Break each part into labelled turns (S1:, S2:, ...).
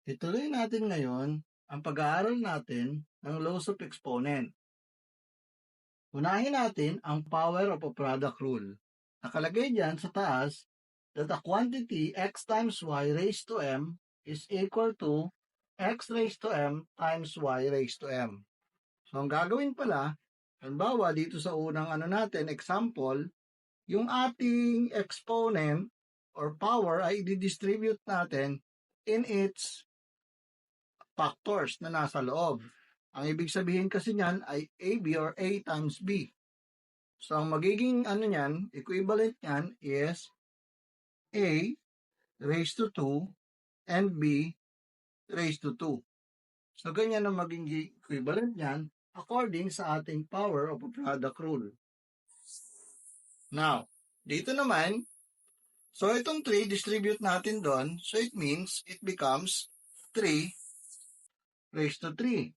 S1: Ituloy natin ngayon ang pag-aaral natin ng laws of exponent. Unahin natin ang power of a product rule. Nakalagay dyan sa taas that a quantity x times y raised to m is equal to x raised to m times y raised to m. So ang gagawin pala, halimbawa dito sa unang example, yung ating exponent or power ay i-distribute natin in its factors na nasa loob. Ang ibig sabihin kasi niyan ay AB or A times B. So, ang magiging niyan, equivalent niyan is A raised to 2 and B raised to 2. So, ganyan ang magiging equivalent niyan according sa ating power of a product rule. Now, dito naman, so itong 3, distribute natin doon. So, it means it becomes 3 raised to 3.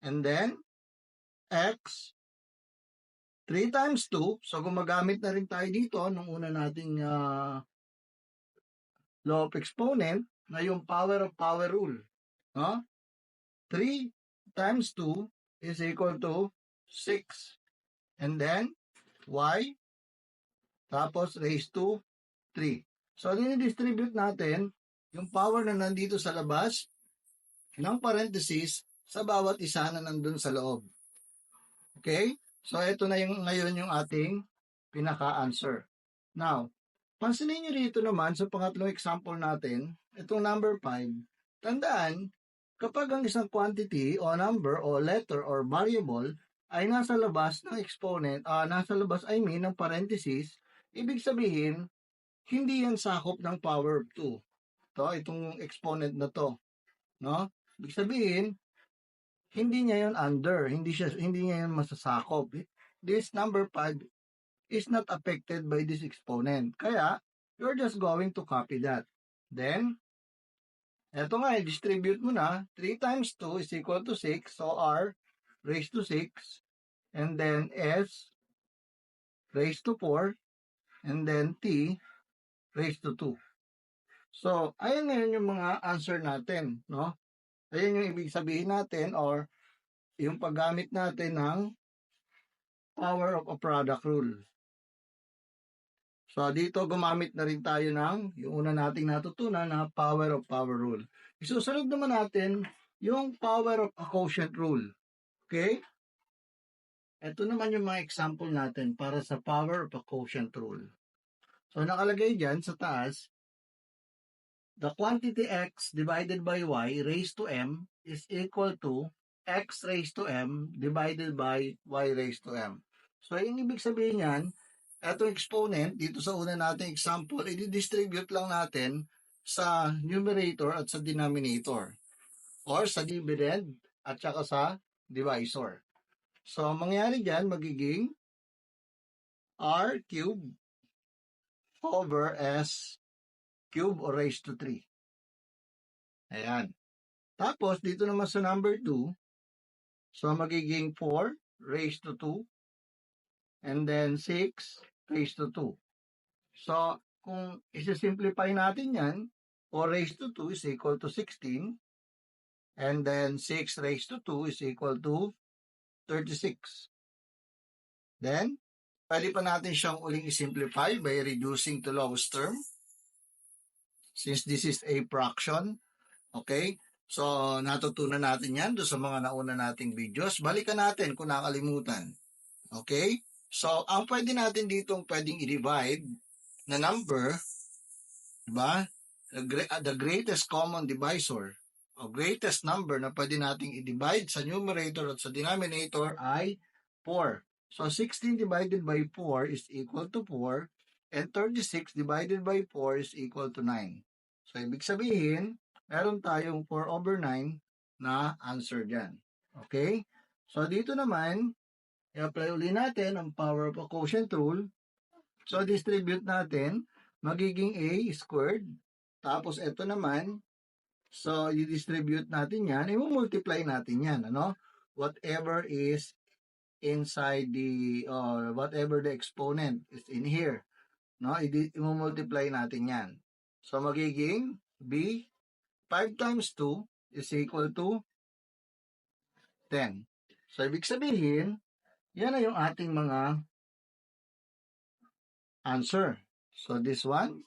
S1: And then, x 3 times 2, so gumagamit na rin tayo dito nung una nating law of exponent na yung power of power rule. No? 3 times 2 is equal to 6. And then, y, tapos raised to 3. So, dinidistribute natin yung power na nandito sa labas ng parenthesis sa bawat isa na nandun sa loob. Okay? So, ito na ngayon yung ating pinaka-answer. Now, pansinin nyo dito naman sa pangatlong example natin, itong number 5, tandaan, kapag ang isang quantity o number o letter or variable ay nasa labas ng exponent, ng parenthesis, ibig sabihin, hindi yan sakop ng power of 2. Itong exponent na to. No? Ibig sabihin, hindi niya yun under, hindi niya yun masasakop. This number 5 is not affected by this exponent. Kaya, you're just going to copy that. Then, eto nga, distribute mo na. 3 times 2 is equal to 6. So, r raised to 6. And then, s raised to 4. And then, t raised to 2. So, ayan ngayon yung mga answer natin. No? Ayan yung ibig sabihin natin or yung paggamit natin ng power of a product rule. So, dito gumamit na rin tayo ng yung una nating natutunan na power of power rule. Isusunod naman natin yung power of a quotient rule. Okay? Ito naman yung mga example natin para sa power of a quotient rule. So, nakalagay dyan sa taas, the quantity x divided by y raised to m is equal to x raised to m divided by y raised to m. So, yung ibig sabihin yan, etong exponent, dito sa una nating example, i-distribute lang natin sa numerator at sa denominator. Or sa dividend at saka sa divisor. So, mangyari dyan, magiging r cube over s cube or raised to 3. Ayan. Tapos, dito naman sa number 2, so magiging 4 raised to 2 and then 6 raised to 2. So, kung isi-simplify natin yan, 4 raised to 2 is equal to 16 and then 6 raised to 2 is equal to 36. Then, pwede pa natin siyang uling i-simplify by reducing to lowest term since this is a fraction. Okay? So, natutunan natin yan doon sa mga nauna nating videos. Balikan natin kung nakalimutan. Okay? So, ang pwede natin ditong pwedeng i-divide na number, diba? The greatest common divisor o greatest number na pwede nating i-divide sa numerator at sa denominator ay 4. So, 16 divided by 4 is equal to 4 and 36 divided by 4 is equal to 9. So, ibig sabihin, meron tayong 4 over 9 na answer dyan. Okay? So, dito naman, i-apply uli natin ang power of a quotient rule. So, distribute natin, magiging a squared. Tapos, ito naman, so, i-distribute natin yan, i-multiply natin yan, ano? Whatever is inside the, whatever the exponent is in here, no? I-multiply natin yan. So, magiging b 5 times 2 is equal to 10. So, ibig sabihin, yan na yung ating mga answer. So, this one,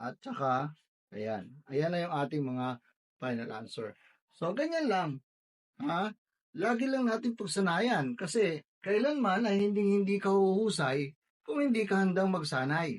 S1: at saka, ayan. Ayan na yung ating mga final answer. So, ganyan lang. Ha? Lagi lang natin pagsanayan kasi kailanman ay hindi ka huhusay kung hindi ka handang magsanay.